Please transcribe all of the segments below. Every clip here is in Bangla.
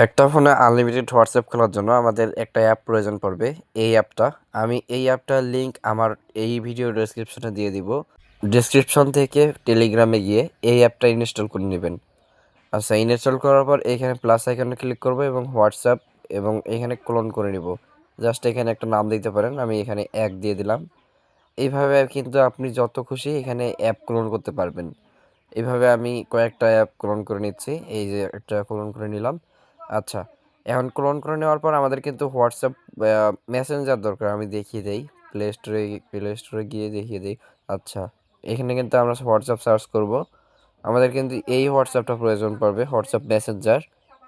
একটা ফোনে আনলিমিটেড হোয়াটসঅ্যাপ খোলার জন্য আমাদের একটা অ্যাপ প্রয়োজন পড়বে। এই অ্যাপটার লিঙ্ক আমার এই ভিডিও ডেসক্রিপশনে দিয়ে দিব। ডেসক্রিপশন থেকে টেলিগ্রামে গিয়ে এই অ্যাপটা ইনস্টল করে নেবেন। আচ্ছা, ইনস্টল করার পর এখানে প্লাস আইকনে ক্লিক করব এবং হোয়াটসঅ্যাপ এবং এখানে ক্লোন করে নিব। জাস্ট এখানে একটা নাম দিতে পারেন, আমি এখানে এক দিয়ে দিলাম। এইভাবে কিন্তু আপনি যত খুশি এখানে অ্যাপ ক্লোন করতে পারবেন। এভাবে আমি কয়েকটা অ্যাপ ক্লোন করে নিচ্ছি। এই যে একটা ক্লোন করে নিলাম। আচ্ছা, এখন ক্লোন করে নেওয়ার পর আমাদের কিন্তু হোয়াটসঅ্যাপ মেসেঞ্জার দরকার। আমি দেখিয়ে দেই, প্লে স্টোরে গিয়ে দেখিয়ে দিই। আচ্ছা, এখানে কিন্তু আমরা হোয়াটসঅ্যাপ সার্চ করব। আমাদের কিন্তু এই হোয়াটসঅ্যাপটা প্রয়োজন পড়বে, হোয়াটসঅ্যাপ মেসেঞ্জার।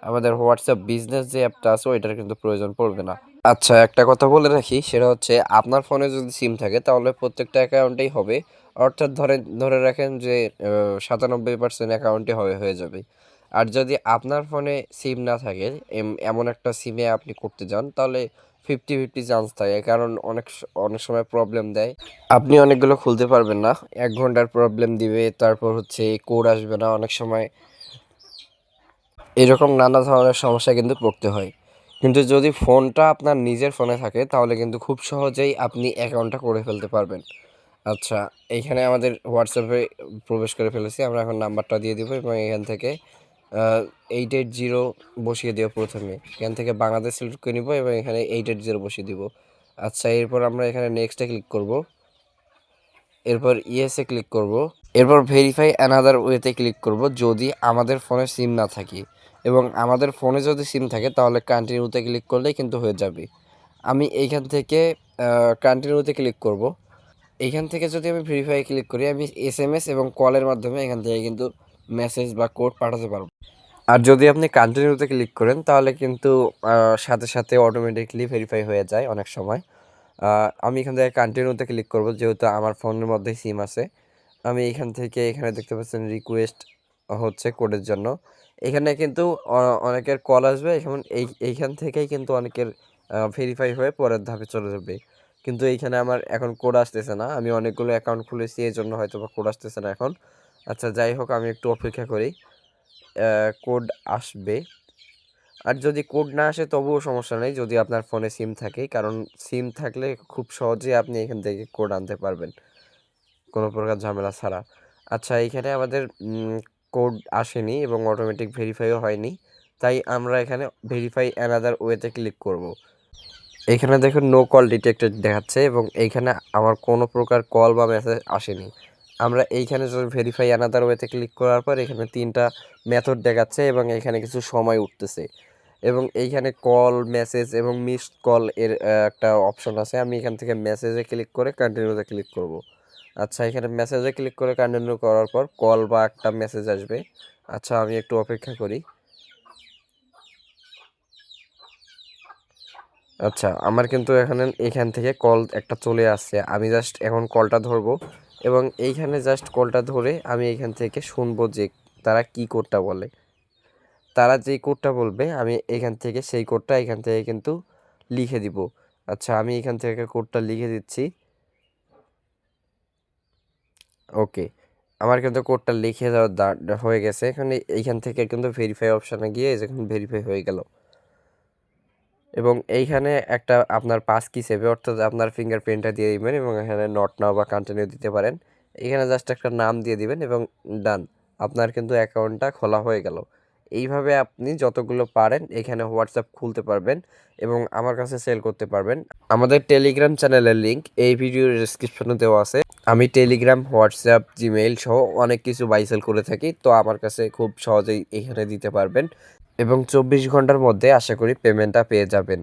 আমাদের হোয়াটসঅ্যাপ বিজনেস যে অ্যাপটা আছে ওইটার কিন্তু প্রয়োজন পড়বে না। আচ্ছা, একটা কথা বলে রাখি, সেটা হচ্ছে আপনার ফোনে যদি সিম থাকে তাহলে প্রত্যেকটা অ্যাকাউন্টেই হবে। অর্থাৎ ধরে রাখেন যে 97% অ্যাকাউন্টে হয়ে যাবে। আর যদি আপনার ফোনে সিম না থাকে, এমন একটা সিমে আপনি করতে যান, তাহলে 50-50 চান্স থাকে, কারণ অনেক সময় প্রবলেম দেয়। আপনি অনেকগুলো খুলতে পারবেন না, 1 ঘন্টার প্রবলেম দিবে, তারপর হচ্ছে কোড আসবে না অনেক সময়। এরকম নানা ধরনের সমস্যা কিন্তু পড়তে হয়। কিন্তু যদি ফোনটা আপনার নিজের ফোনে থাকে তাহলে কিন্তু খুব সহজেই আপনি অ্যাকাউন্টটা করে ফেলতে পারবেন। আচ্ছা, এইখানে আমাদের হোয়াটসঅ্যাপে প্রবেশ করে ফেলেছি। আমরা এখন নাম্বারটা দিয়ে দিব এবং এখান থেকে 880 বসিয়ে দেবো প্রথমে। এখান থেকে বাংলাদেশ সিলেক্ট করে নিব এবং এখানে 880 বসিয়ে দিব। আচ্ছা, এরপর আমরা এখানে নেক্সটে ক্লিক করব। এরপর ইয়েসে ক্লিক করব। এরপর ভেরিফাই অ্যানাদার ওয়েতে ক্লিক করব যদি আমাদের ফোনে সিম না থাকে। এবং আমাদের ফোনে যদি সিম থাকে তাহলে কন্টিনিউতে ক্লিক করলেই কিন্তু হয়ে যাবে। আমি এইখান থেকে কন্টিনিউতে ক্লিক করব। এইখান থেকে যদি আমি ভেরিফাই ক্লিক করি, আমি এসএমএস এবং কলের মাধ্যমে এখান থেকে কিন্তু মেসেজ বা কোড পাঠাতে পারবো। আর যদি আপনি কন্টিনিউতে ক্লিক করেন তাহলে কিন্তু সাথে সাথে অটোমেটিকলি ভেরিফাই হয়ে যায় অনেক সময়। আমি এখান থেকে কন্টিনিউতে ক্লিক করব, যেহেতু আমার ফোনের মধ্যে সিম আছে। আমি এখান থেকে এখানে দেখতে পাচ্ছেন রিকোয়েস্ট হচ্ছে কোডের জন্য। এখানে কিন্তু অনেকের কল আসবে, এখন এইখান থেকেই কিন্তু অনেকের ভেরিফাই হয়ে পরের ধাপে চলে যাবে। কিন্তু এইখানে আমার এখন কোড আসতেছে না, আমি অনেকগুলো অ্যাকাউন্ট খুলেছি এই জন্য হয়তো বা কোড আসতেছে না এখন। আচ্ছা, যাই হোক, আমি একটু অপেক্ষা করি, কোড আসবে। আর যদি কোড না আসে তবুও সমস্যা নেই যদি আপনার ফোনে সিম থাকে, কারণ সিম থাকলে খুব সহজেই আপনি এখান থেকে কোড আনতে পারবেন কোনো প্রকার ঝামেলা ছাড়া। আচ্ছা, এইখানে আমাদের কোড আসেনি এবং অটোমেটিক ভেরিফাইও হয়নি, তাই আমরা এখানে ভেরিফাই অ্যানাদার ওয়েতে ক্লিক করব। এখানে দেখুন নো কল ডিটেক্টেড দেখাচ্ছে এবং এইখানে আমার কোনো প্রকার কল বা মেসেজ আসেনি। আমরা এইখানে যদি ভেরিফাই অ্যানাদার ওয়েতে ক্লিক করার পর এখানে 3টা মেথড দেখাচ্ছে এবং এখানে কিছু সময় উঠতেছে এবং এইখানে কল, মেসেজ এবং মিসড কল এর একটা অপশন আছে। আমি এখান থেকে মেসেজে ক্লিক করে কন্টিনিউতে ক্লিক করব। আচ্ছা, এখানে মেসেজে ক্লিক করে কন্টিনিউ করার পর কল বা একটা মেসেজ আসবে। আচ্ছা, আমি একটু অপেক্ষা করি। আচ্ছা, আমার কিন্তু এখান থেকে কল একটা চলে আসছে। আমি জাস্ট এখন কলটা ধরবো এবং এইখানে জাস্ট কলটা ধরে আমি এখান থেকে শুনবো যে তারা কি কোডটা বলে। তারা যেই কোডটা বলবে আমি এখান থেকে সেই কোডটা এখান থেকে কিন্তু লিখে দিব। আচ্ছা, আমি এখান থেকে কোডটা লিখে দিচ্ছি। ওকে, আমার কিন্তু কোডটা লিখে দেওয়া হয়ে গেছে। এখানে এইখান থেকে কিন্তু ভেরিফাই অপশানে গিয়ে যখন ভেরিফাই হয়ে গেল এবং এইখানে একটা আপনার পাস কি সেভে, অর্থাৎ আপনার ফিঙ্গারপ্রিন্টটা দিয়ে দিবেন এবং এখানে নট নাও বা কন্টিনিউ দিতে পারেন। এখানে জাস্ট একটা নাম দিয়ে দিবেন এবং ডান, আপনার কিন্তু অ্যাকাউন্টটা খোলা হয়ে গেল। এইভাবে আপনি যতগুলো পারেন এখানে হোয়াটসঅ্যাপ খুলতে পারবেন এবং আমার কাছে সেল করতে পারবেন। আমাদের টেলিগ্রাম চ্যানেলের লিঙ্ক এই ভিডিওর ডেসক্রিপশনে দেওয়া আছে। আমি টেলিগ্রাম, হোয়াটসঅ্যাপ, জিমেইল সহ অনেক কিছু বাই সেল করে থাকি, তো আমার কাছে খুব সহজেই এখানে দিতে পারবেন এবং 24 ঘন্টার মধ্যে আশা করি পেমেন্টটা পেয়ে যাবেন।